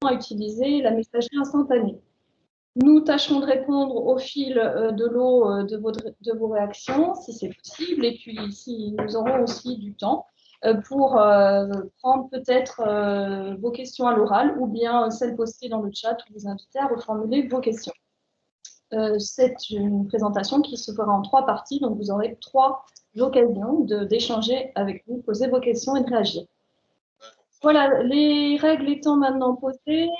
à utiliser la messagerie instantanée. Nous tâcherons de répondre au fil de l'eau de vos réactions, si c'est possible, et puis si nous aurons aussi du temps pour prendre peut-être vos questions à l'oral ou bien celles postées dans le chat ou vous inviter à reformuler vos questions. C'est une présentation qui se fera en 3 parties, donc vous aurez 3 occasions d'échanger avec nous, poser vos questions et de réagir. Voilà, les règles étant maintenant posées,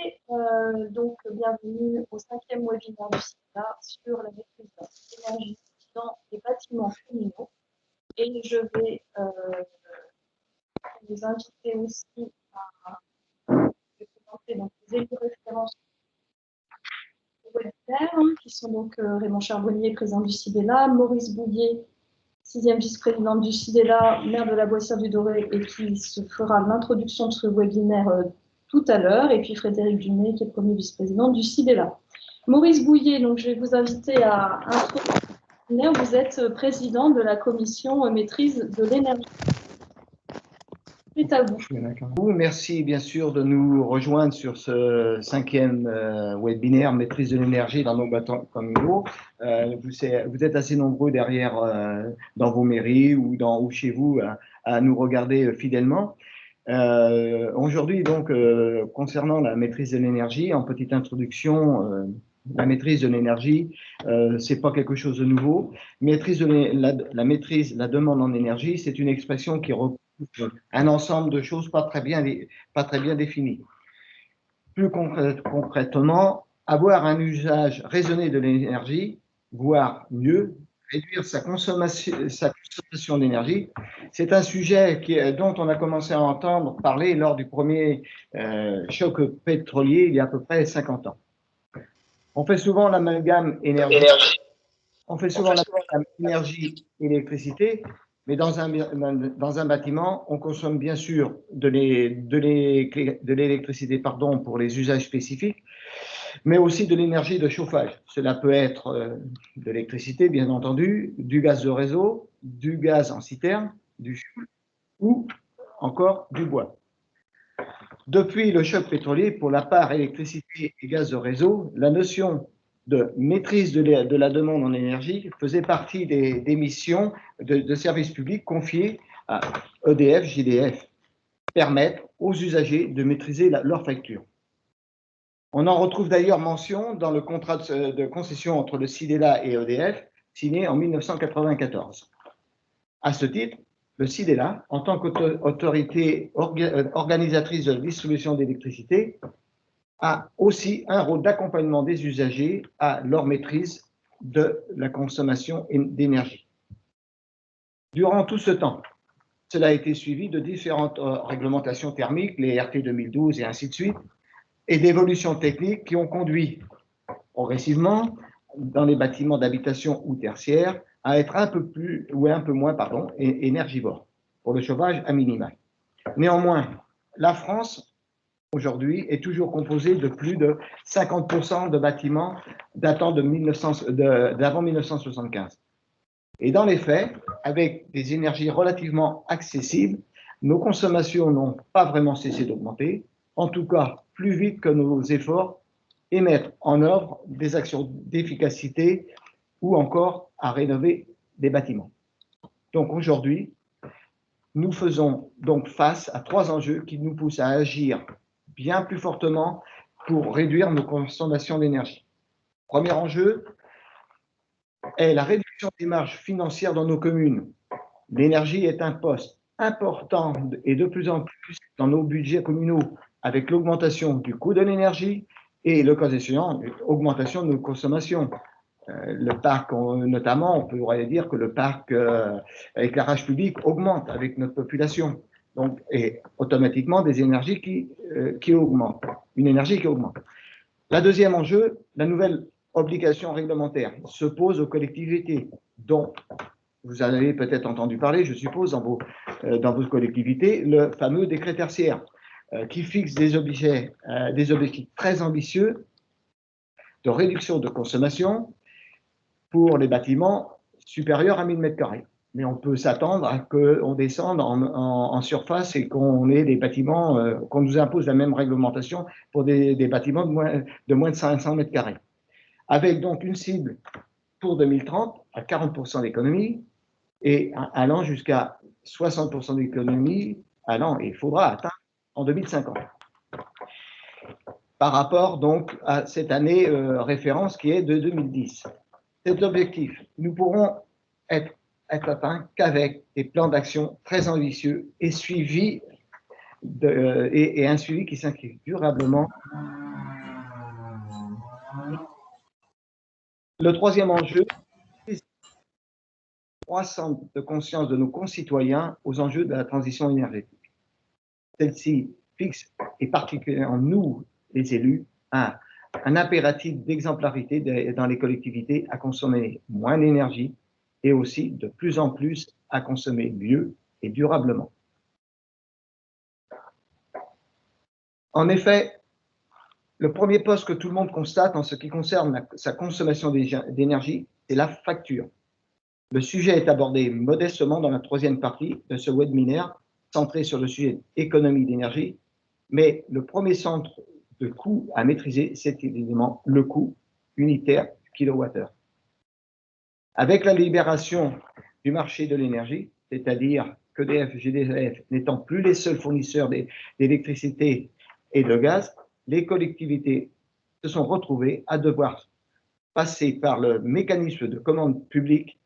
donc bienvenue au 5e webinaire du SIDA sur la maîtrise de l'énergie dans les bâtiments communaux. Et je vais vous inviter aussi à présenter donc, les élus références au webinaire, qui sont donc Raymond Charbonnier, président du CIDELA, Maurice Bouillet, 6e vice-présidente du CIDELA, maire de la Boissière-du-Doré, et qui se fera l'introduction de ce webinaire tout à l'heure, et puis Frédéric Dumay, qui est premier vice-président du CIDELA. Maurice Bouillet, donc je vais vous inviter à introduire le webinaire. Vous êtes président de la commission maîtrise de l'énergie. C'est à vous. Merci bien sûr de nous rejoindre sur ce 5e webinaire maîtrise de l'énergie dans nos bâtiments communaux. Vous êtes assez nombreux derrière dans vos mairies ou chez vous à nous regarder fidèlement. Aujourd'hui donc concernant la maîtrise de l'énergie, en petite introduction, la maîtrise de l'énergie, c'est pas quelque chose de nouveau. La maîtrise, la demande en énergie, c'est une expression qui recouvre un ensemble de choses pas très bien définies. Plus concrètement, avoir un usage raisonné de l'énergie, voire mieux, réduire sa consommation d'énergie, c'est un sujet dont on a commencé à entendre parler lors du premier choc pétrolier il y a à peu près 50 ans. On fait souvent l'amalgame énergie-électricité, mais dans un bâtiment, on consomme bien sûr de l'électricité pour les usages spécifiques, mais aussi de l'énergie de chauffage. Cela peut être de l'électricité, bien entendu, du gaz de réseau, du gaz en citerne, du fioul ou encore du bois. Depuis le choc pétrolier, pour la part électricité et gaz de réseau, la notion de maîtrise de la demande en énergie faisait partie des missions de services publics confiées à EDF, JDF, permettre aux usagers de maîtriser leur facture. On en retrouve d'ailleurs mention dans le contrat de concession entre le CIDELA et EDF, signé en 1994. À ce titre, le CIDELA, en tant qu'autorité organisatrice de la distribution d'électricité, a aussi un rôle d'accompagnement des usagers à leur maîtrise de la consommation d'énergie. Durant tout ce temps, cela a été suivi de différentes réglementations thermiques, les RT 2012 et ainsi de suite, et d'évolutions techniques qui ont conduit progressivement, dans les bâtiments d'habitation ou tertiaires, à être un peu moins énergivores, pour le chauffage à minima. Néanmoins, la France aujourd'hui est toujours composée de plus de 50% de bâtiments datant d'avant 1975. Et dans les faits, avec des énergies relativement accessibles, nos consommations n'ont pas vraiment cessé d'augmenter, en tout cas plus vite que nos efforts, et mettre en œuvre des actions d'efficacité ou encore à rénover des bâtiments. Donc aujourd'hui, nous faisons donc face à 3 enjeux qui nous poussent à agir bien plus fortement pour réduire nos consommations d'énergie. Premier enjeu est la réduction des marges financières dans nos communes. L'énergie est un poste important et de plus en plus dans nos budgets communaux, avec l'augmentation du coût de l'énergie et, le cas échéant, l'augmentation de nos consommations. Le parc, notamment, on pourrait dire que le parc éclairage public augmente avec notre population. Donc, et automatiquement, des énergies qui augmentent, une énergie qui augmente. La deuxième enjeu, la nouvelle obligation réglementaire se pose aux collectivités, dont vous en avez peut-être entendu parler, je suppose, dans vos collectivités, le fameux décret tertiaire, qui fixe des objectifs très ambitieux de réduction de consommation pour les bâtiments supérieurs à 1000 m². mais on peut s'attendre à qu'on descende en surface et qu'on ait des bâtiments, qu'on nous impose la même réglementation pour des bâtiments de moins de 500 mètres carrés. Avec donc une cible pour 2030 à 40% d'économie et allant jusqu'à 60% d'économie allant, et il faudra atteindre en 2050. Par rapport donc à cette année référence qui est de 2010. Cet objectif, nous pourrons être atteints qu'avec des plans d'action très ambitieux et suivis et un suivi qui s'inscrit durablement. Le troisième enjeu, c'est la croissance de conscience de nos concitoyens aux enjeux de la transition énergétique. Celle-ci fixe, et particulièrement nous, les élus, un impératif d'exemplarité dans les collectivités à consommer moins d'énergie et aussi de plus en plus à consommer mieux et durablement. En effet, le premier poste que tout le monde constate en ce qui concerne sa consommation d'énergie, c'est la facture. Le sujet est abordé modestement dans la troisième partie de ce webinaire, centré sur le sujet économie d'énergie, mais le premier centre de coût à maîtriser, c'est évidemment le coût unitaire du kilowattheure. Avec la libération du marché de l'énergie, c'est-à-dire qu'EDF, GDF n'étant plus les seuls fournisseurs d'électricité et de gaz, les collectivités se sont retrouvées à devoir passer par le mécanisme de commande publique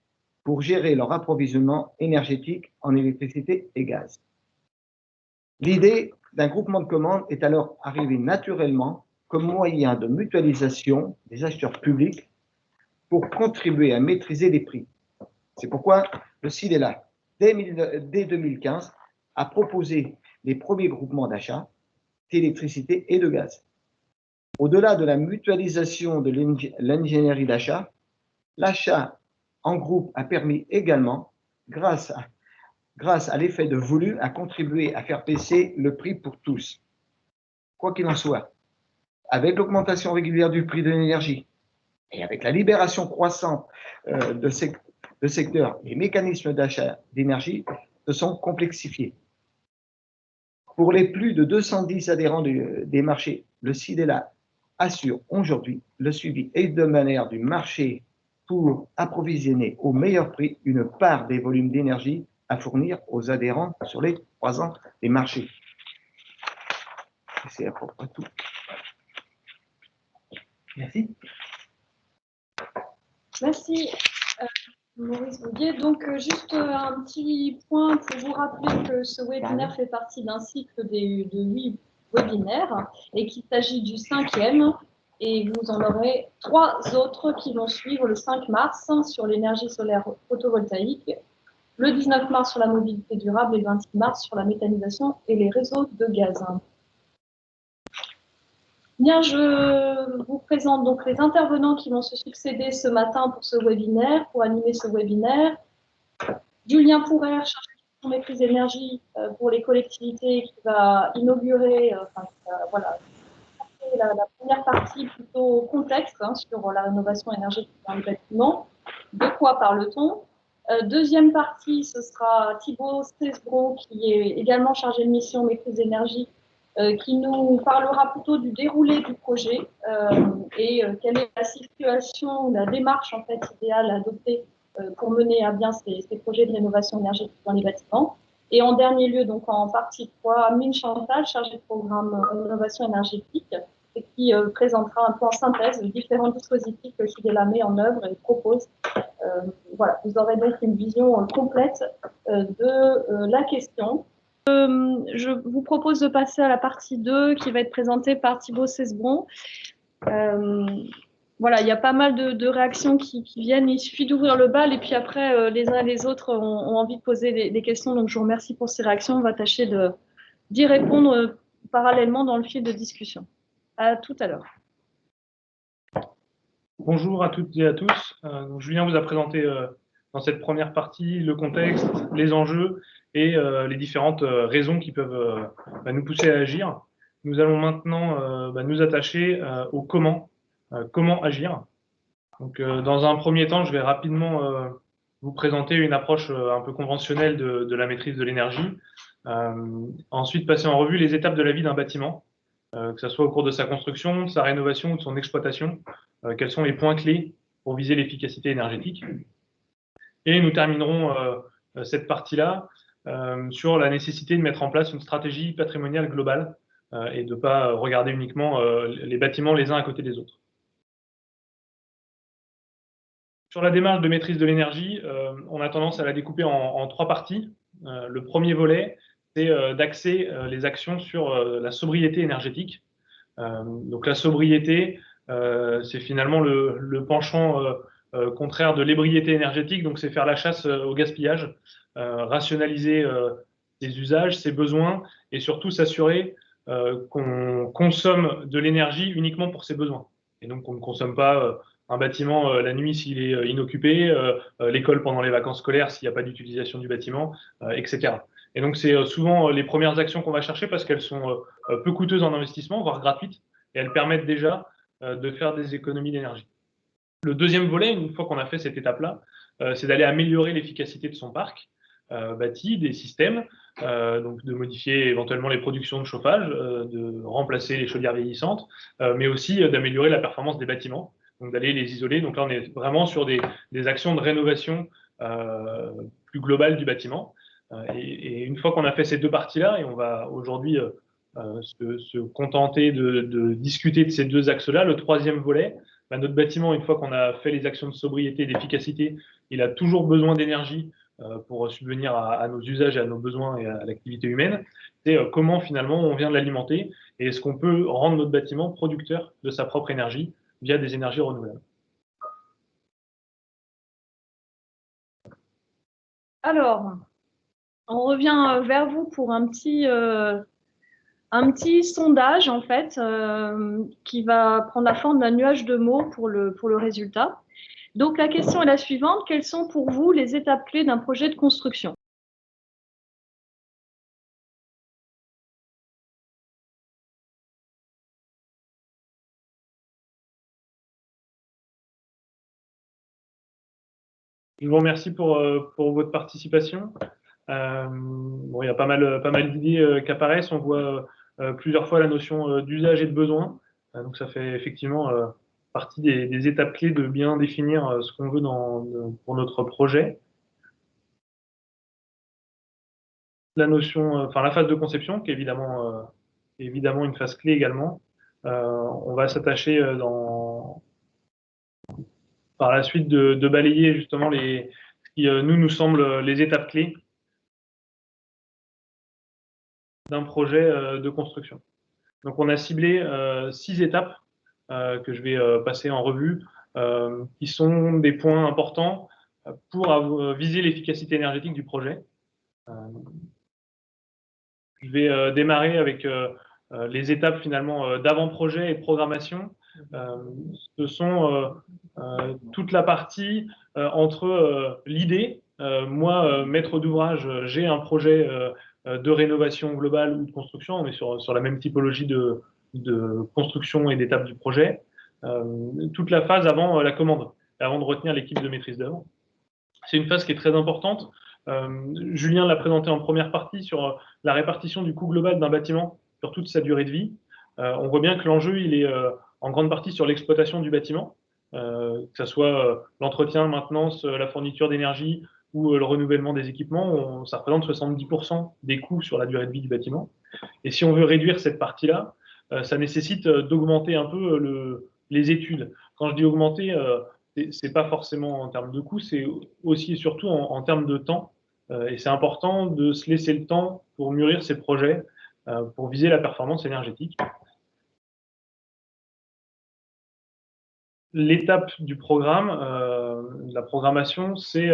pour gérer leur approvisionnement énergétique en électricité et gaz. L'idée d'un groupement de commandes est alors arrivée naturellement comme moyen de mutualisation des acheteurs publics pour contribuer à maîtriser les prix. C'est pourquoi le CIDELA, dès 2015, a proposé les premiers groupements d'achat d'électricité et de gaz. Au-delà de la mutualisation de l'ingénierie d'achat, l'achat en groupe a permis également, grâce à l'effet de volume, à contribuer à faire baisser le prix pour tous. Quoi qu'il en soit, avec l'augmentation régulière du prix de l'énergie et avec la libération croissante de secteurs, les mécanismes d'achat d'énergie se sont complexifiés. Pour les plus de 210 adhérents des marchés, le CIDELA assure aujourd'hui le suivi hebdomadaire du marché pour approvisionner au meilleur prix une part des volumes d'énergie à fournir aux adhérents sur les 3 ans des marchés. C'est à peu près tout. Merci. Merci, Maurice Bouguier. Donc, juste un petit point pour vous rappeler que ce webinaire fait partie d'un cycle de 8 webinaires et qu'il s'agit du 5e. Et vous en aurez 3 autres qui vont suivre le 5 mars sur l'énergie solaire photovoltaïque, le 19 mars sur la mobilité durable et le 26 mars sur la méthanisation et les réseaux de gaz. Bien, je vous présente donc les intervenants qui vont se succéder ce matin pour ce webinaire, pour animer ce webinaire. Julien Pourrer, chargé de maîtrise d'énergie pour les collectivités, qui va inaugurer, voilà, la première partie plutôt contexte sur la rénovation énergétique dans les bâtiments. De quoi parle-t-on? Deuxième partie, ce sera Thibaut Cesbron, qui est également chargé de mission maîtrise d'énergie, qui nous parlera plutôt du déroulé du projet et quelle est la situation, la démarche en fait idéale à adopter pour mener à bien ces projets de rénovation énergétique dans les bâtiments. Et en dernier lieu, donc en partie 3, Amine Chantal, chargée de programme rénovation énergétique, et qui présentera un peu en synthèse les différents dispositifs que CIDELA met en œuvre et propose. Voilà, vous aurez donc une vision complète de la question. Je vous propose de passer à la partie 2 qui va être présentée par Thibaut Cesbron. Voilà, il y a pas mal de réactions qui viennent. Il suffit d'ouvrir le bal et puis après, les uns et les autres ont envie de poser des questions. Donc, je vous remercie pour ces réactions. On va tâcher d'y répondre parallèlement dans le fil de discussion. À tout à l'heure. Bonjour à toutes et à tous. Julien vous a présenté dans cette première partie le contexte, les enjeux et les différentes raisons qui peuvent nous pousser à agir. Nous allons maintenant nous attacher au comment agir. Donc, dans un premier temps, je vais rapidement vous présenter une approche un peu conventionnelle de la maîtrise de l'énergie. Ensuite, passer en revue les étapes de la vie d'un bâtiment, que ce soit au cours de sa construction, de sa rénovation ou de son exploitation. Quels sont les points clés pour viser l'efficacité énergétique. Et nous terminerons cette partie-là sur la nécessité de mettre en place une stratégie patrimoniale globale et de ne pas regarder uniquement les bâtiments les uns à côté des autres. Sur la démarche de maîtrise de l'énergie, on a tendance à la découper en 3 parties. Le premier volet, c'est d'axer les actions sur la sobriété énergétique. Donc la sobriété, c'est finalement le penchant contraire de l'ébriété énergétique, donc c'est faire la chasse au gaspillage, rationaliser ses usages, ses besoins, et surtout s'assurer qu'on consomme de l'énergie uniquement pour ses besoins. Et donc on ne consomme pas un bâtiment la nuit s'il est inoccupé, l'école pendant les vacances scolaires s'il n'y a pas d'utilisation du bâtiment, etc. Et donc c'est souvent les premières actions qu'on va chercher parce qu'elles sont peu coûteuses en investissement, voire gratuites, et elles permettent déjà de faire des économies d'énergie. Le deuxième volet, une fois qu'on a fait cette étape-là, c'est d'aller améliorer l'efficacité de son parc bâti, des systèmes, donc de modifier éventuellement les productions de chauffage, de remplacer les chaudières vieillissantes, mais aussi d'améliorer la performance des bâtiments, donc d'aller les isoler. Donc là, on est vraiment sur des actions de rénovation plus globale du bâtiment. Et une fois qu'on a fait ces 2 parties-là, et on va aujourd'hui se contenter de discuter de ces 2 axes-là, le troisième volet, notre bâtiment, une fois qu'on a fait les actions de sobriété et d'efficacité, il a toujours besoin d'énergie pour subvenir à nos usages et à nos besoins et à l'activité humaine. C'est comment finalement on vient de l'alimenter et est-ce qu'on peut rendre notre bâtiment producteur de sa propre énergie via des énergies renouvelables. Alors, on revient vers vous pour un petit sondage, en fait, qui va prendre la forme d'un nuage de mots pour le résultat. Donc, la question est la suivante. Quelles sont pour vous les étapes clés d'un projet de construction? Je vous remercie pour votre participation. Bon, il y a pas mal d'idées qui apparaissent. On voit plusieurs fois la notion d'usage et de besoin. Donc ça fait effectivement partie des étapes clés de bien définir ce qu'on veut pour notre projet. La notion, enfin la phase de conception, qui est évidemment une phase clé également. On va s'attacher par la suite de balayer justement ce qui nous semble les étapes clés d'un projet de construction. Donc on a ciblé 6 étapes que je vais passer en revue, qui sont des points importants pour viser l'efficacité énergétique du projet. Je vais démarrer avec les étapes finalement d'avant-projet et de programmation. Ce sont toute la partie entre l'idée, moi, maître d'ouvrage, j'ai un projet de rénovation globale ou de construction, on est sur la même typologie de construction et d'étape du projet, toute la phase avant la commande, avant de retenir l'équipe de maîtrise d'œuvre. C'est une phase qui est très importante. Julien l'a présenté en première partie sur la répartition du coût global d'un bâtiment sur toute sa durée de vie. On voit bien que l'enjeu, il est en grande partie sur l'exploitation du bâtiment, que ce soit l'entretien, maintenance, la fourniture d'énergie ou le renouvellement des équipements. Ça représente 70% des coûts sur la durée de vie du bâtiment. Et si on veut réduire cette partie-là, ça nécessite d'augmenter un peu les études. Quand je dis augmenter, c'est pas forcément en termes de coûts, c'est aussi et surtout en termes de temps. Et c'est important de se laisser le temps pour mûrir ces projets, pour viser la performance énergétique. L'étape du programme, la programmation, c'est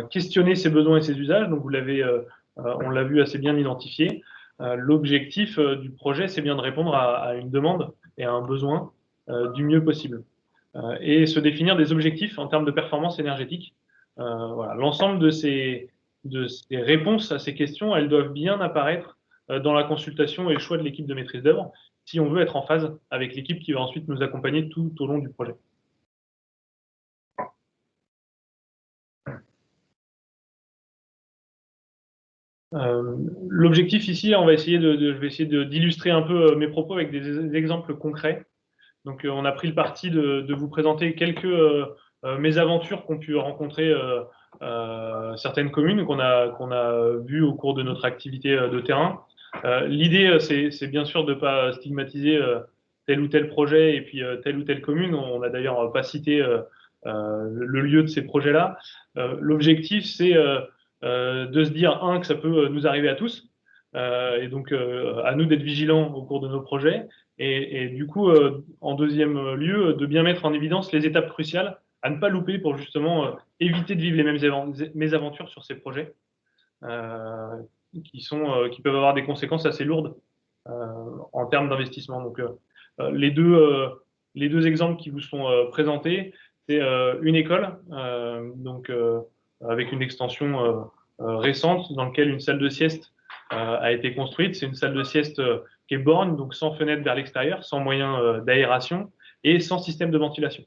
questionner ses besoins et ses usages. Donc on l'a vu assez bien identifié. L'objectif du projet, c'est bien de répondre à une demande et à un besoin du mieux possible. Et se définir des objectifs en termes de performance énergétique. Voilà. L'ensemble de ces réponses à ces questions, elles doivent bien apparaître dans la consultation et le choix de l'équipe de maîtrise d'œuvre si on veut être en phase avec l'équipe qui va ensuite nous accompagner tout au long du projet. L'objectif ici, je vais essayer d'illustrer un peu mes propos avec des exemples concrets. Donc, on a pris le parti de vous présenter quelques mésaventures qu'ont pu rencontrer certaines communes qu'on a vues au cours de notre activité de terrain. L'idée, c'est bien sûr de ne pas stigmatiser tel ou tel projet et puis telle ou telle commune. On n'a d'ailleurs pas cité le lieu de ces projets-là. L'objectif, c'est de se dire, que ça peut nous arriver à tous, et donc à nous d'être vigilants au cours de nos projets, et du coup, en deuxième lieu, de bien mettre en évidence les étapes cruciales à ne pas louper pour justement éviter de vivre les mêmes mésaventures sur ces projets, qui peuvent avoir des conséquences assez lourdes en termes d'investissement. Donc, les deux exemples qui vous sont présentés, c'est une école, donc avec une extension récente dans laquelle une salle de sieste a été construite. C'est une salle de sieste qui est borne, donc sans fenêtre vers l'extérieur, sans moyen d'aération et sans système de ventilation.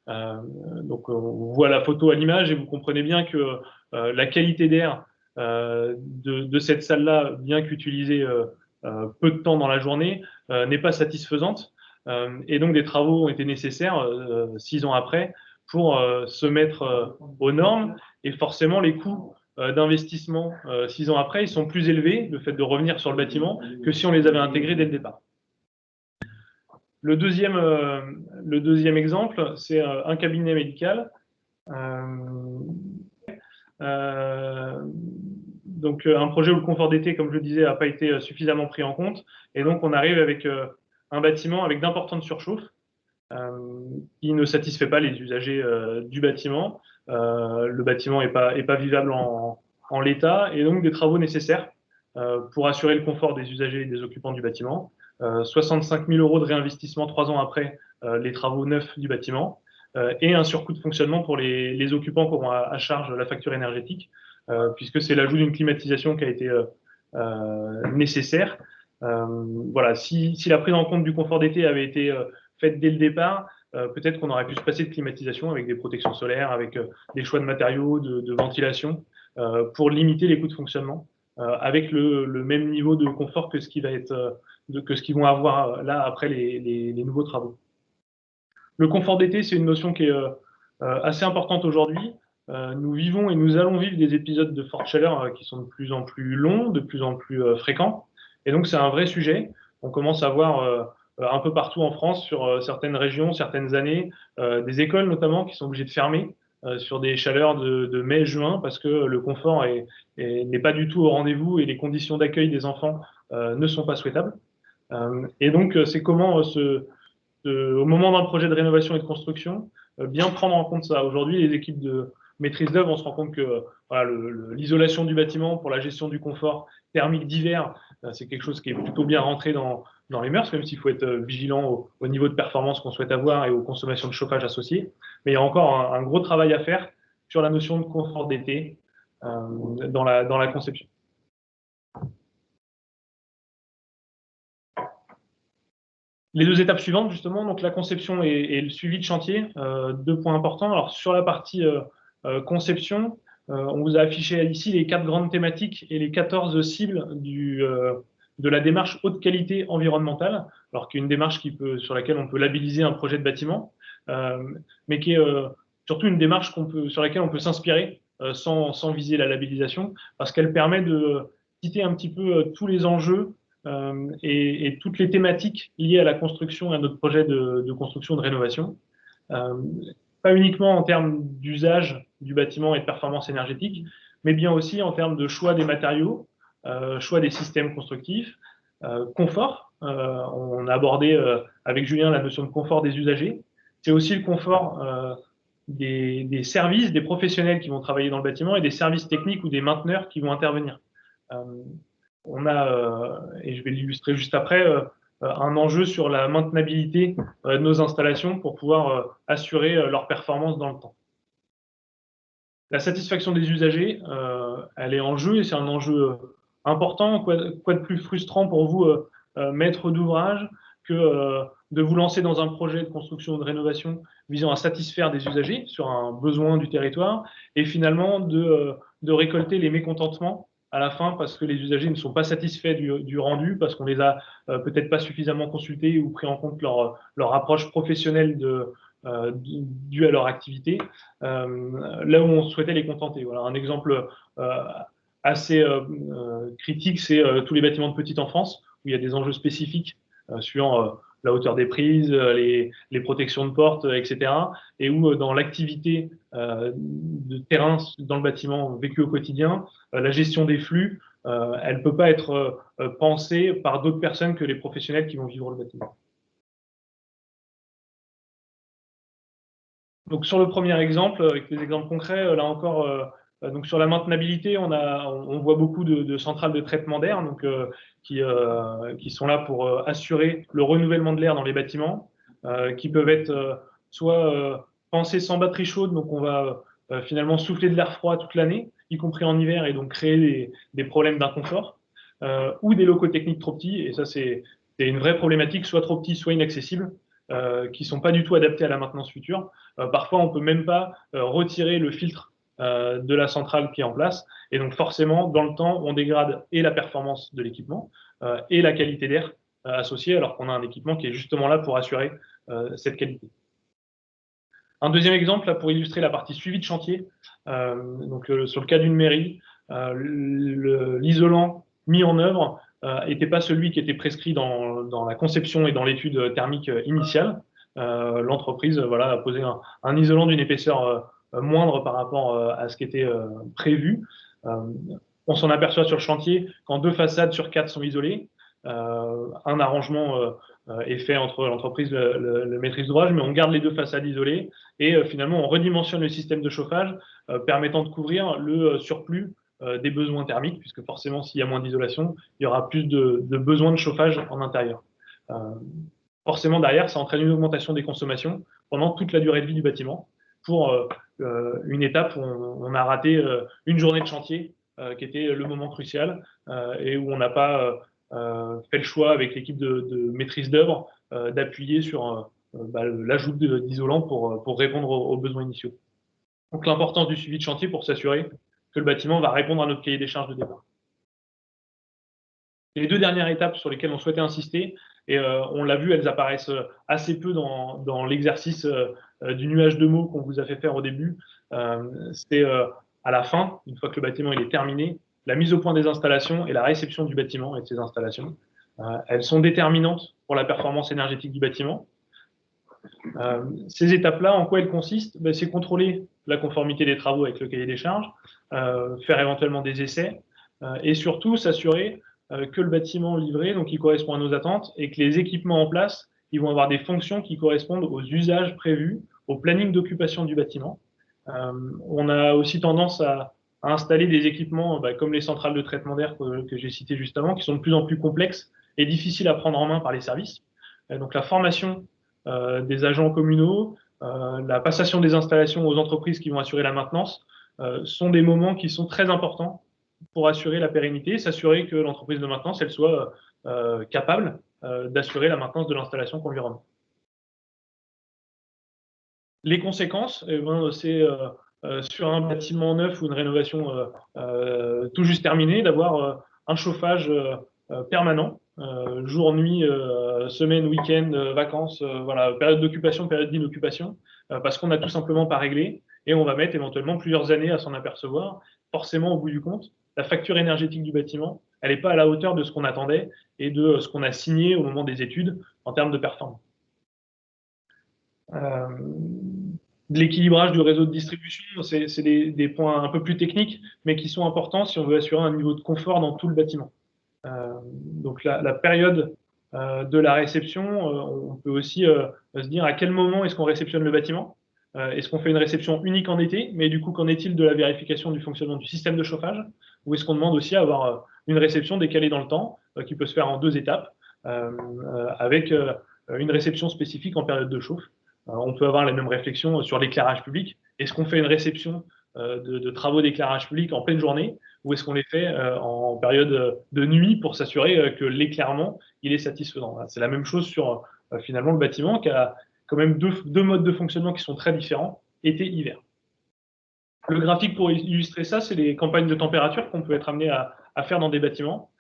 Donc on voit la photo à l'image et vous comprenez bien que la qualité d'air de cette salle-là, bien qu'utilisée peu de temps dans la journée, n'est pas satisfaisante. Et donc des travaux ont été nécessaires 6 ans après pour se mettre aux normes, et forcément les coûts d'investissement 6 ans après, ils sont plus élevés, le fait de revenir sur le bâtiment, que si on les avait intégrés dès le départ. Le deuxième exemple, c'est un cabinet médical. Donc un projet où le confort d'été, comme je le disais, n'a pas été suffisamment pris en compte, et donc on arrive avec un bâtiment avec d'importantes surchauffes qui ne satisfait pas les usagers du bâtiment. Le bâtiment n'est pas vivable en l'état, et donc des travaux nécessaires pour assurer le confort des usagers et des occupants du bâtiment. 65 000 € de réinvestissement 3 ans après les travaux neufs du bâtiment, et un surcoût de fonctionnement pour les occupants qui auront à charge la facture énergétique, puisque c'est l'ajout d'une climatisation qui a été nécessaire. Voilà, si la prise en compte du confort d'été avait été faite dès le départ, peut-être qu'on aurait pu se passer de climatisation avec des protections solaires, avec des choix de matériaux, de ventilation, pour limiter les coûts de fonctionnement, avec le même niveau de confort que ce qu'ils vont avoir là après les nouveaux travaux. Le confort d'été, c'est une notion qui est assez importante aujourd'hui. Nous vivons et nous allons vivre des épisodes de forte chaleur qui sont de plus en plus longs, de plus en plus fréquents. Et donc, c'est un vrai sujet. On commence à voir un peu partout en France, sur certaines régions, certaines années, des écoles notamment qui sont obligées de fermer sur des chaleurs de mai-juin, parce que le confort n'est pas du tout au rendez-vous et les conditions d'accueil des enfants ne sont pas souhaitables. Et donc, c'est comment au moment d'un projet de rénovation et de construction, bien prendre en compte ça. Aujourd'hui, les équipes de maîtrise d'œuvre, on se rend compte que voilà, l'isolation du bâtiment pour la gestion du confort thermique d'hiver, c'est quelque chose qui est plutôt bien rentré dans les mœurs, même s'il faut être vigilant au niveau de performance qu'on souhaite avoir et aux consommations de chauffage associées. Mais il y a encore un gros travail à faire sur la notion de confort d'été dans la conception. Les deux étapes suivantes, justement, donc la conception et le suivi de chantier, 2 points importants. Alors, sur la partie conception, on vous a affiché ici les 4 grandes thématiques et les 14 cibles de la démarche haute qualité environnementale, alors qui est une démarche sur laquelle on peut labelliser un projet de bâtiment, mais qui est surtout une démarche sur laquelle on peut s'inspirer sans viser la labellisation, parce qu'elle permet de citer un petit peu tous les enjeux et toutes les thématiques liées à la construction et à notre projet de construction de rénovation. Pas uniquement en termes d'usage du bâtiment et de performance énergétique, mais bien aussi en termes de choix des matériaux, choix des systèmes constructifs, confort. On a abordé avec Julien la notion de confort des usagers. C'est aussi le confort des services, des professionnels qui vont travailler dans le bâtiment et des services techniques ou des mainteneurs qui vont intervenir. On a, et je vais l'illustrer juste après, un enjeu sur la maintenabilité de nos installations pour pouvoir assurer leur performance dans le temps. La satisfaction des usagers, elle est en jeu et c'est un enjeu important. Quoi de plus frustrant pour vous, maître d'ouvrage, que de vous lancer dans un projet de construction ou de rénovation visant à satisfaire des usagers sur un besoin du territoire et finalement de récolter les mécontentements à la fin parce que les usagers ne sont pas satisfaits du rendu, parce qu'on les a peut-être pas suffisamment consultés ou pris en compte leur approche professionnelle due à leur activité, là où on souhaitait les contenter. Voilà, un exemple assez critique, c'est tous les bâtiments de petite enfance, où il y a des enjeux spécifiques suivant la hauteur des prises, les protections de portes, etc. Et où dans l'activité de terrain dans le bâtiment vécu au quotidien, la gestion des flux, elle ne peut pas être pensée par d'autres personnes que les professionnels qui vont vivre le bâtiment. Donc sur le premier exemple, avec des exemples concrets, là encore, donc sur la maintenabilité, on voit beaucoup de centrales de traitement d'air qui sont là pour assurer le renouvellement de l'air dans les bâtiments, qui peuvent être soit pensées sans batterie chaude, donc on va finalement souffler de l'air froid toute l'année, y compris en hiver, et donc créer des problèmes d'inconfort, ou des locaux techniques trop petits, et ça c'est une vraie problématique, soit trop petits, soit inaccessibles, qui ne sont pas du tout adaptés à la maintenance future. Parfois, on ne peut même pas retirer le filtre de la centrale qui est en place. Et donc, forcément, dans le temps, on dégrade et la performance de l'équipement et la qualité d'air associée, alors qu'on a un équipement qui est justement là pour assurer cette qualité. Un deuxième exemple, là, pour illustrer la partie suivi de chantier, sur le cas d'une mairie, l'isolant mis en œuvre n'était pas celui qui était prescrit dans la conception et dans l'étude thermique initiale. L'entreprise a posé un isolant d'une épaisseur moindre par rapport à ce qui était prévu. On s'en aperçoit sur le chantier quand 2 façades sur 4 sont isolées. Un arrangement est fait entre l'entreprise et le maîtrise d'ouvrage, mais on garde les 2 façades isolées et finalement on redimensionne le système de chauffage permettant de couvrir le surplus des besoins thermiques, puisque forcément s'il y a moins d'isolation, il y aura plus de besoins de chauffage en intérieur. Forcément derrière, ça entraîne une augmentation des consommations pendant toute la durée de vie du bâtiment. Pour une étape où on a raté une journée de chantier qui était le moment crucial et où on n'a pas fait le choix avec l'équipe de maîtrise d'œuvre d'appuyer sur l'ajout d'isolants pour répondre aux besoins initiaux. Donc l'importance du suivi de chantier pour s'assurer que le bâtiment va répondre à notre cahier des charges de départ. Et les 2 dernières étapes sur lesquelles on souhaitait insister, et on l'a vu, elles apparaissent assez peu dans l'exercice du nuage de mots qu'on vous a fait faire au début. C'est à la fin, une fois que le bâtiment il est terminé, la mise au point des installations et la réception du bâtiment et de ces installations. Elles sont déterminantes pour la performance énergétique du bâtiment. Ces étapes-là, en quoi elles consistent? C'est contrôler la conformité des travaux avec le cahier des charges, faire éventuellement des essais, et surtout s'assurer que le bâtiment livré, donc il correspond à nos attentes, et que les équipements en place, ils vont avoir des fonctions qui correspondent aux usages prévus, au planning d'occupation du bâtiment. On a aussi tendance à installer des équipements comme les centrales de traitement d'air que j'ai citées juste avant, qui sont de plus en plus complexes et difficiles à prendre en main par les services. Donc la formation des agents communaux, la passation des installations aux entreprises qui vont assurer la maintenance, sont des moments qui sont très importants pour assurer la pérennité, s'assurer que l'entreprise de maintenance elle soit capable d'assurer la maintenance de l'installation qu'on lui remet. Les conséquences, c'est sur un bâtiment neuf ou une rénovation tout juste terminée, d'avoir un chauffage permanent, jour, nuit, semaine, week-end, vacances, voilà, période d'occupation, période d'inoccupation, parce qu'on n'a tout simplement pas réglé, et on va mettre éventuellement plusieurs années à s'en apercevoir. Forcément, au bout du compte, la facture énergétique du bâtiment, elle n'est pas à la hauteur de ce qu'on attendait et de ce qu'on a signé au moment des études en termes de performance. De l'équilibrage du réseau de distribution, c'est des points un peu plus techniques, mais qui sont importants si on veut assurer un niveau de confort dans tout le bâtiment. Donc la période de la réception, on peut aussi se dire à quel moment est-ce qu'on réceptionne le bâtiment. Est-ce qu'on fait une réception unique en été, mais du coup, qu'en est-il de la vérification du fonctionnement du système de chauffage? Ou est-ce qu'on demande aussi à avoir une réception décalée dans le temps, qui peut se faire en 2 étapes, avec une réception spécifique en période de chauffe? On peut avoir la même réflexion sur l'éclairage public. Est-ce qu'on fait une réception de travaux d'éclairage public en pleine journée, ou est-ce qu'on les fait en période de nuit pour s'assurer que l'éclairement il est satisfaisant? C'est la même chose sur finalement le bâtiment qui a quand même deux modes de fonctionnement qui sont très différents, été-hiver. Le graphique pour illustrer ça, c'est les campagnes de température qu'on peut être amené à faire dans des bâtiments.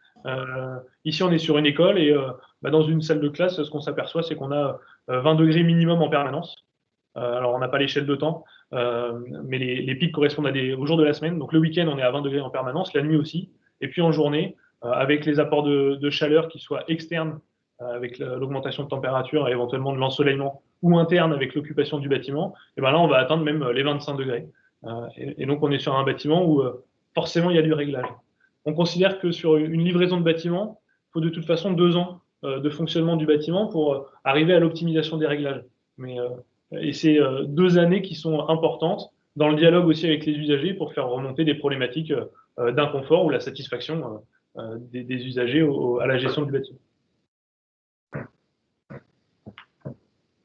Ici, on est sur une école et dans une salle de classe, ce qu'on s'aperçoit, c'est qu'on a 20 degrés minimum en permanence. Alors, on n'a pas l'échelle de temps, mais les pics correspondent aux jours de la semaine. Donc, le week-end, on est à 20 degrés en permanence, la nuit aussi. Et puis, en journée, avec les apports de chaleur qui soient externes, avec l'augmentation de température et éventuellement de l'ensoleillement, ou interne avec l'occupation du bâtiment, et ben là, on va atteindre même les 25 degrés. Et donc, on est sur un bâtiment où forcément, il y a du réglage. On considère que sur une livraison de bâtiment, il faut de toute façon 2 ans de fonctionnement du bâtiment pour arriver à l'optimisation des réglages. Et c'est 2 années qui sont importantes dans le dialogue aussi avec les usagers pour faire remonter des problématiques d'inconfort ou la satisfaction des usagers à la gestion du bâtiment.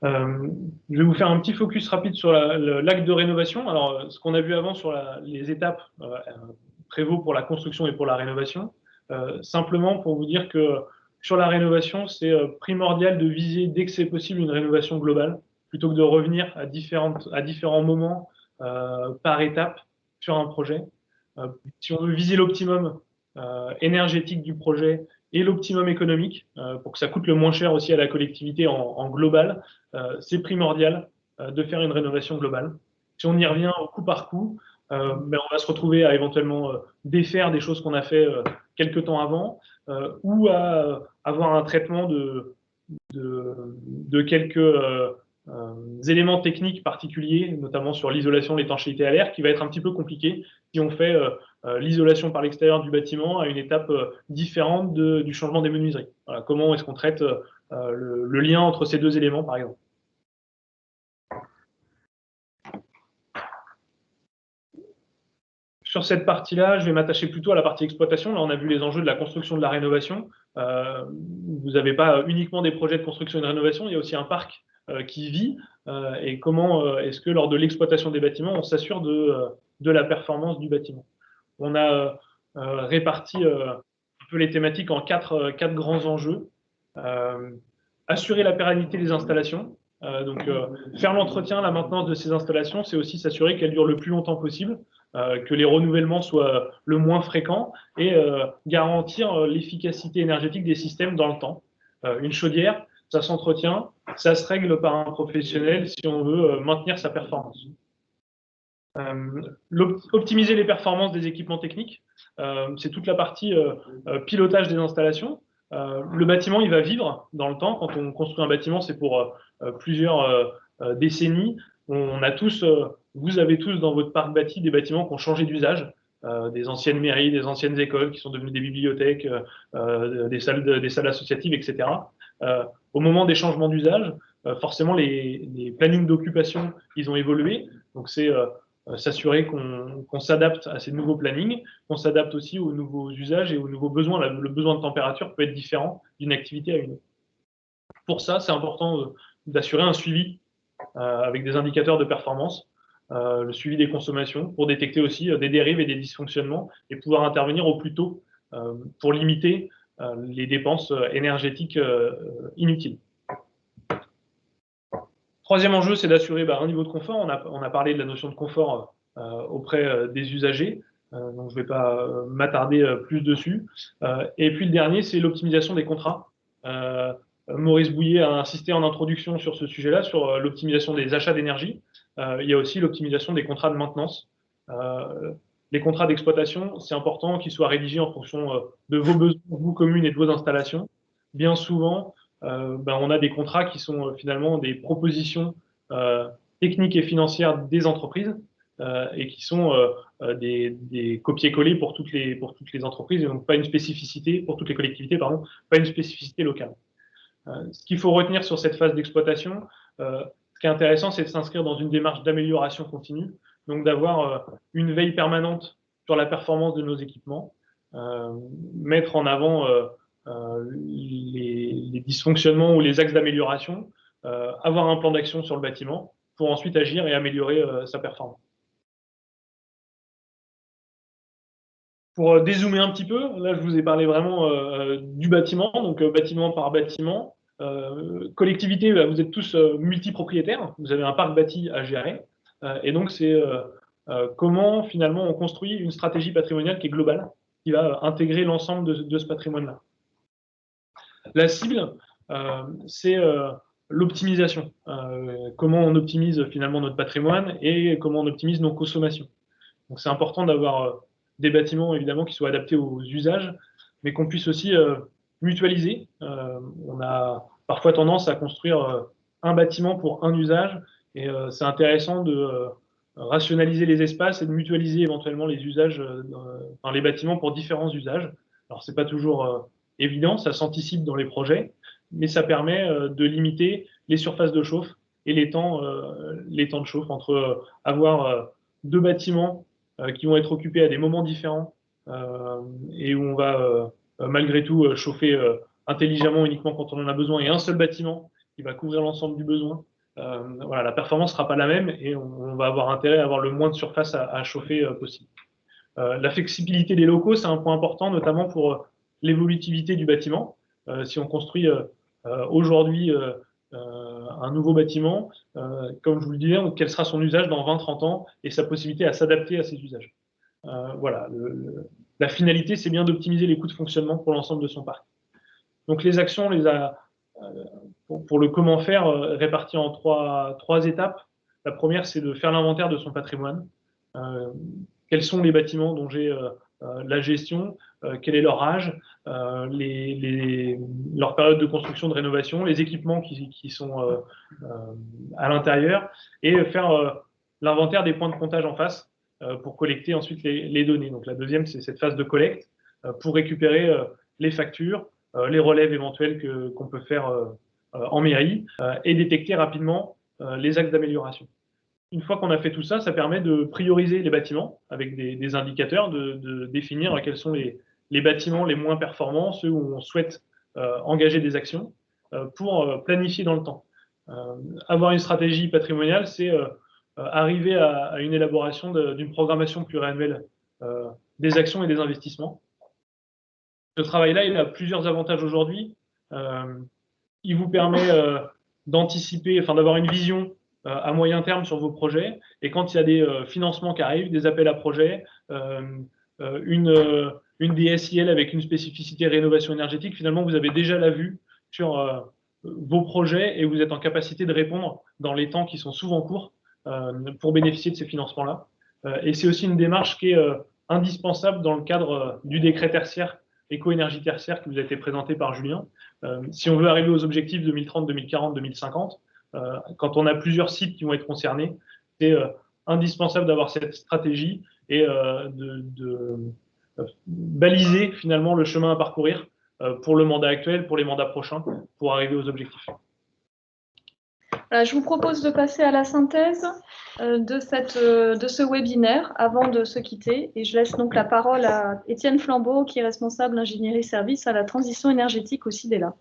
Je vais vous faire un petit focus rapide sur l'acte de rénovation. Alors, ce qu'on a vu avant sur les étapes prévaut pour la construction et pour la rénovation. Simplement pour vous dire que sur la rénovation, c'est primordial de viser dès que c'est possible une rénovation globale, plutôt que de revenir à différents moments par étape sur un projet. Si on veut viser l'optimum énergétique du projet et l'optimum économique, pour que ça coûte le moins cher aussi à la collectivité en global, c'est primordial de faire une rénovation globale. Si on y revient au coup par coup, on va se retrouver à éventuellement défaire des choses qu'on a fait quelques temps avant, ou à avoir un traitement de quelques éléments techniques particuliers, notamment sur l'isolation, l'étanchéité à l'air, qui va être un petit peu compliqué si on fait l'isolation par l'extérieur du bâtiment à une étape différente du changement des menuiseries. Voilà, comment est-ce qu'on traite le lien entre ces 2 éléments, par exemple. Sur cette partie-là, je vais m'attacher plutôt à la partie exploitation. Là, on a vu les enjeux de la construction, de la rénovation. Vous n'avez pas uniquement des projets de construction et de rénovation, il y a aussi un parc qui vit. Et comment est-ce que lors de l'exploitation des bâtiments, on s'assure de la performance du bâtiment. On a réparti un peu les thématiques en quatre grands enjeux. Assurer la pérennité des installations. Donc, faire l'entretien, la maintenance de ces installations, c'est aussi s'assurer qu'elles durent le plus longtemps possible, que les renouvellements soient le moins fréquents et garantir l'efficacité énergétique des systèmes dans le temps. Une chaudière, ça s'entretient, ça se règle par un professionnel si on veut maintenir sa performance. Optimiser les performances des équipements techniques, c'est toute la partie pilotage des installations. Le bâtiment, il va vivre dans le temps. Quand on construit un bâtiment, c'est pour plusieurs décennies. Vous avez tous dans votre parc bâti des bâtiments qui ont changé d'usage, des anciennes mairies, des anciennes écoles qui sont devenues des bibliothèques, des salles associatives, etc. Au moment des changements d'usage, forcément, les plannings d'occupation, ils ont évolué. Donc, c'est s'assurer qu'on s'adapte à ces nouveaux plannings, qu'on s'adapte aussi aux nouveaux usages et aux nouveaux besoins. Le besoin de température peut être différent d'une activité à une autre. Pour ça, c'est important d'assurer un suivi avec des indicateurs de performance, le suivi des consommations, pour détecter aussi des dérives et des dysfonctionnements et pouvoir intervenir au plus tôt pour limiter les dépenses énergétiques inutiles. Troisième enjeu, c'est d'assurer un niveau de confort. On a parlé de la notion de confort auprès des usagers, donc je ne vais pas m'attarder plus dessus. Et puis le dernier, c'est l'optimisation des contrats. Maurice Bouillet a insisté en introduction sur ce sujet-là, sur l'optimisation des achats d'énergie. Il y a aussi l'optimisation des contrats de maintenance. Les contrats d'exploitation, c'est important qu'ils soient rédigés en fonction de vos besoins, vous communes et de vos installations. Bien souvent, on a des contrats qui sont finalement des propositions techniques et financières des entreprises et qui sont des copier-coller pour toutes les entreprises et donc pas une spécificité, pour toutes les collectivités, pardon, pas une spécificité locale. Ce qu'il faut retenir sur cette phase d'exploitation, ce qui est intéressant, c'est de s'inscrire dans une démarche d'amélioration continue, donc d'avoir une veille permanente sur la performance de nos équipements, mettre en avant les dysfonctionnements ou les axes d'amélioration, avoir un plan d'action sur le bâtiment pour ensuite agir et améliorer sa performance. Pour dézoomer un petit peu, là je vous ai parlé vraiment du bâtiment, donc bâtiment par bâtiment. Collectivité, vous êtes tous multipropriétaires, vous avez un parc bâti à gérer, et donc c'est comment finalement on construit une stratégie patrimoniale qui est globale, qui va intégrer l'ensemble de ce patrimoine-là. La cible, c'est l'optimisation. Comment on optimise finalement notre patrimoine et comment on optimise nos consommations. Donc c'est important d'avoir des bâtiments évidemment qui soient adaptés aux usages, mais qu'on puisse aussi mutualiser. On a parfois tendance à construire un bâtiment pour un usage, et c'est intéressant de rationaliser les espaces et de mutualiser éventuellement les usages dans les bâtiments pour différents usages. Alors c'est pas toujours évident, ça s'anticipe dans les projets, mais ça permet de limiter les surfaces de chauffe et les temps de chauffe entre avoir deux bâtiments qui vont être occupés à des moments différents et où on va malgré tout chauffer intelligemment uniquement quand on en a besoin, et un seul bâtiment qui va couvrir l'ensemble du besoin. Voilà, la performance ne sera pas la même et on va avoir intérêt à avoir le moins de surface à chauffer possible. La flexibilité des locaux, c'est un point important, notamment pour l'évolutivité du bâtiment. Si on construit aujourd'hui un nouveau bâtiment, comme je vous le disais, quel sera son usage dans 20-30 ans et sa possibilité à s'adapter à ces usages. Voilà, la finalité, c'est bien d'optimiser les coûts de fonctionnement pour l'ensemble de son parc. Donc les actions, pour le comment faire, réparties en trois étapes. La première, c'est de faire l'inventaire de son patrimoine. Quels sont les bâtiments dont j'ai la gestion, quel est leur âge, leur période de construction, de rénovation, les équipements qui sont à l'intérieur, et faire l'inventaire des points de comptage en face pour collecter ensuite les données. Donc la deuxième, c'est cette phase de collecte pour récupérer les factures, les relèves éventuels qu'on peut faire en mairie et détecter rapidement les axes d'amélioration. Une fois qu'on a fait tout ça, ça permet de prioriser les bâtiments avec des indicateurs, de définir quels sont les bâtiments les moins performants, ceux où on souhaite engager des actions pour planifier dans le temps. Avoir une stratégie patrimoniale, c'est arriver à une élaboration d'une programmation pluriannuelle des actions et des investissements. Ce travail-là, il a plusieurs avantages aujourd'hui. Il vous permet d'anticiper, enfin d'avoir une vision à moyen terme sur vos projets. Et quand il y a des financements qui arrivent, des appels à projets, une DSIL avec une spécificité rénovation énergétique, finalement, vous avez déjà la vue sur vos projets et vous êtes en capacité de répondre dans les temps qui sont souvent courts pour bénéficier de ces financements-là. Et c'est aussi une démarche qui est indispensable dans le cadre du décret tertiaire, éco-énergie tertiaire, qui vous a été présenté par Julien. Si on veut arriver aux objectifs 2030, 2040, 2050, quand on a plusieurs sites qui vont être concernés, c'est indispensable d'avoir cette stratégie et de baliser finalement le chemin à parcourir pour le mandat actuel, pour les mandats prochains, pour arriver aux objectifs. Voilà, je vous propose de passer à la synthèse de ce webinaire avant de se quitter, et je laisse donc la parole à Étienne Flambeau, qui est responsable ingénierie service à la transition énergétique au CIDELA.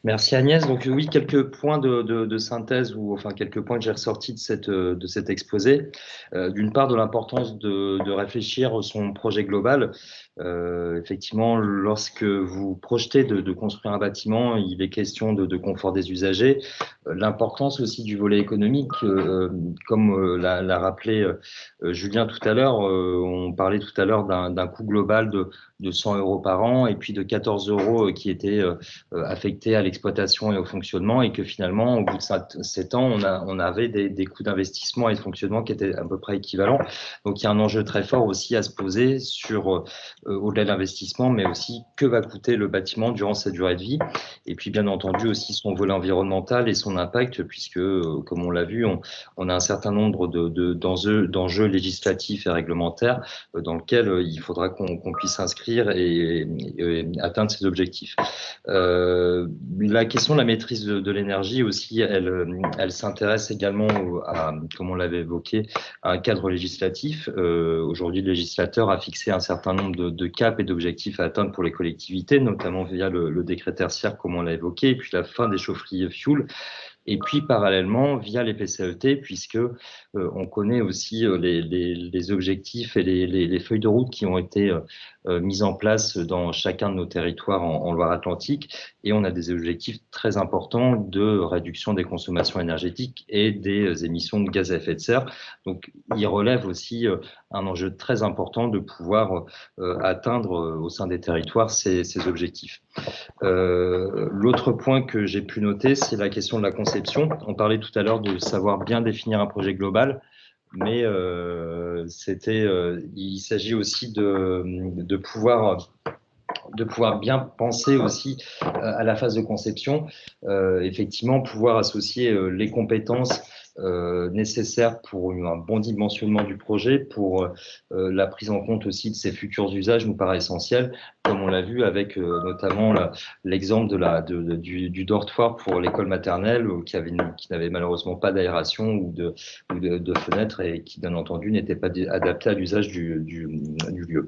Merci Agnès. Donc oui, quelques points de synthèse, ou enfin quelques points que j'ai ressortis de cet exposé. D'une part, de l'importance de réfléchir son projet global. Effectivement, lorsque vous projetez de construire un bâtiment, il est question de confort des usagers. L'importance aussi du volet économique, comme l'a rappelé Julien tout à l'heure, on parlait tout à l'heure d'un coût global de 100 € par an et puis de 14 € qui étaient affectés à l'exploitation et au fonctionnement, et que finalement, au bout de 7 ans, on avait des coûts d'investissement et de fonctionnement qui étaient à peu près équivalents. Donc, il y a un enjeu très fort aussi à se poser sur, au-delà de l'investissement, mais aussi que va coûter le bâtiment durant sa durée de vie. Et puis, bien entendu, aussi son volet environnemental et son impact, puisque, comme on l'a vu, on a un certain nombre d'enjeux législatifs et réglementaires dans lesquels il faudra qu'on puisse s'inscrire et atteindre ces objectifs. La question de la maîtrise de l'énergie aussi, elle s'intéresse également à, comme on l'avait évoqué, à un cadre législatif. Aujourd'hui, le législateur a fixé un certain nombre de caps et d'objectifs à atteindre pour les collectivités, notamment via le décret tertiaire, comme on l'a évoqué, et puis la fin des chaufferies fuel. Et puis parallèlement via les PCAET, puisque on connaît aussi les objectifs et les feuilles de route qui ont été mises en place dans chacun de nos territoires en Loire-Atlantique, et on a des objectifs très importants de réduction des consommations énergétiques et des émissions de gaz à effet de serre. Donc il relève aussi un enjeu très important de pouvoir atteindre au sein des territoires ces objectifs. L'autre point que j'ai pu noter, c'est la question de la conception. On parlait tout à l'heure de savoir bien définir un projet global, mais il s'agit aussi de pouvoir bien penser aussi à la phase de conception, effectivement pouvoir associer les compétences nécessaires pour un bon dimensionnement du projet, pour la prise en compte aussi de ses futurs usages nous paraît essentiel, comme on l'a vu avec notamment l'exemple du dortoir pour l'école maternelle qui n'avait malheureusement pas d'aération ou de fenêtres et qui bien entendu n'était pas adapté à l'usage du lieu.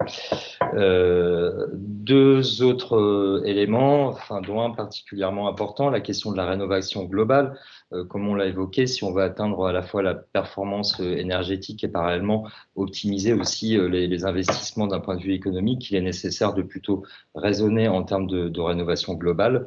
Deux autres éléments, dont un particulièrement important, la question de la rénovation globale. Comme on l'a évoqué, si on veut atteindre à la fois la performance énergétique et parallèlement optimiser aussi les investissements d'un point de vue économique, il est nécessaire de plutôt raisonner en termes de rénovation globale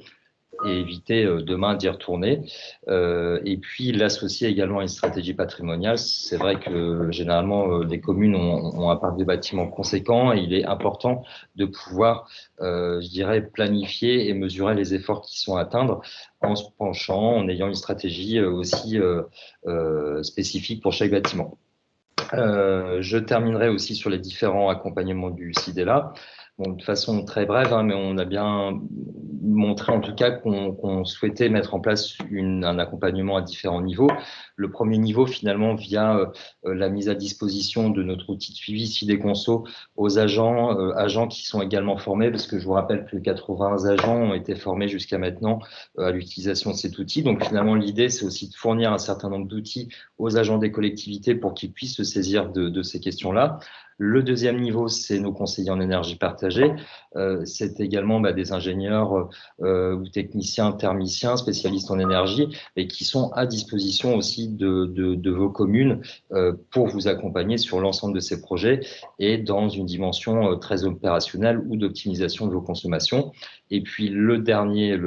et éviter demain d'y retourner. Et puis l'associer également à une stratégie patrimoniale. C'est vrai que généralement les communes ont un parc de bâtiments conséquent et il est important de pouvoir, je dirais, planifier et mesurer les efforts qui sont à atteindre en se penchant, en ayant une stratégie aussi spécifique pour chaque bâtiment. Je terminerai aussi sur les différents accompagnements du CIDELA. Bon, de façon très brève, mais on a bien montré en tout cas qu'on souhaitait mettre en place un accompagnement à différents niveaux. Le premier niveau, finalement, via la mise à disposition de notre outil de suivi CIDEConso aux agents qui sont également formés, parce que je vous rappelle que 80 agents ont été formés jusqu'à maintenant à l'utilisation de cet outil. Donc finalement, l'idée, c'est aussi de fournir un certain nombre d'outils aux agents des collectivités pour qu'ils puissent se saisir de ces questions-là. Le deuxième niveau, c'est nos conseillers en énergie partagée. C'est également des ingénieurs ou techniciens, thermiciens, spécialistes en énergie et qui sont à disposition aussi de vos communes pour vous accompagner sur l'ensemble de ces projets et dans une dimension très opérationnelle ou d'optimisation de vos consommations. Et puis le dernier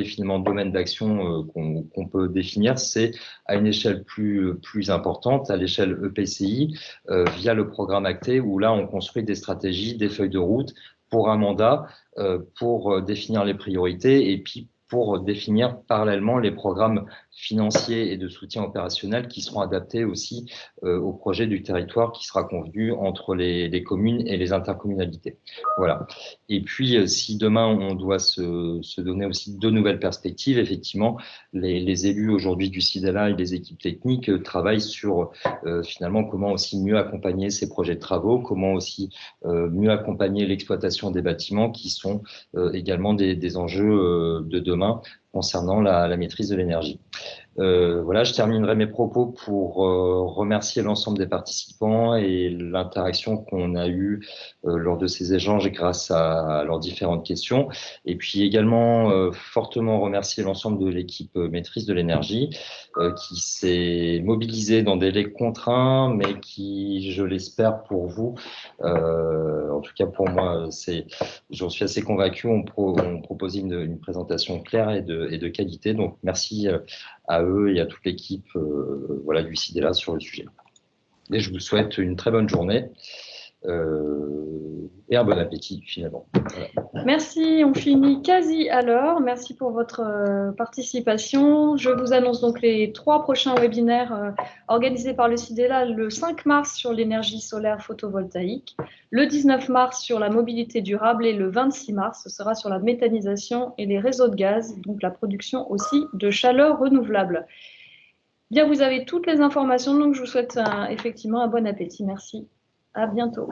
finalement domaine d'action qu'on peut définir, c'est à une échelle plus importante, à l'échelle EPCI, via le programme ACTE, où là on construit des stratégies, des feuilles de route pour un mandat, pour définir les priorités et puis pour définir parallèlement les programmes financiers et de soutien opérationnel qui seront adaptés aussi au projet du territoire qui sera convenu entre les communes et les intercommunalités. Voilà. Et puis, si demain on doit se donner aussi de nouvelles perspectives, effectivement, les élus aujourd'hui du CIDELA et les équipes techniques travaillent sur finalement comment aussi mieux accompagner ces projets de travaux, comment aussi mieux accompagner l'exploitation des bâtiments qui sont également des enjeux de demain concernant la maîtrise de l'énergie. Voilà, je terminerai mes propos pour remercier l'ensemble des participants et l'interaction qu'on a eue lors de ces échanges grâce à leurs différentes questions. Et puis également fortement remercier l'ensemble de l'équipe maîtrise de l'énergie qui s'est mobilisée dans des délais contraints, mais qui, je l'espère pour vous, en tout cas pour moi, j'en suis assez convaincu, on proposait une présentation claire et de qualité. Donc merci à eux et à toute l'équipe du CIDELA sur le sujet. Et je vous souhaite une très bonne journée et un bon appétit finalement. Voilà. Merci, on finit quasi à l'heure. Merci pour votre participation. Je vous annonce donc les 3 prochains webinaires organisés par le CIDELA le 5 mars sur l'énergie solaire photovoltaïque, le 19 mars sur la mobilité durable et le 26 mars, ce sera sur la méthanisation et les réseaux de gaz, donc la production aussi de chaleur renouvelable. Bien, vous avez toutes les informations, donc je vous souhaite effectivement un bon appétit. Merci. À bientôt.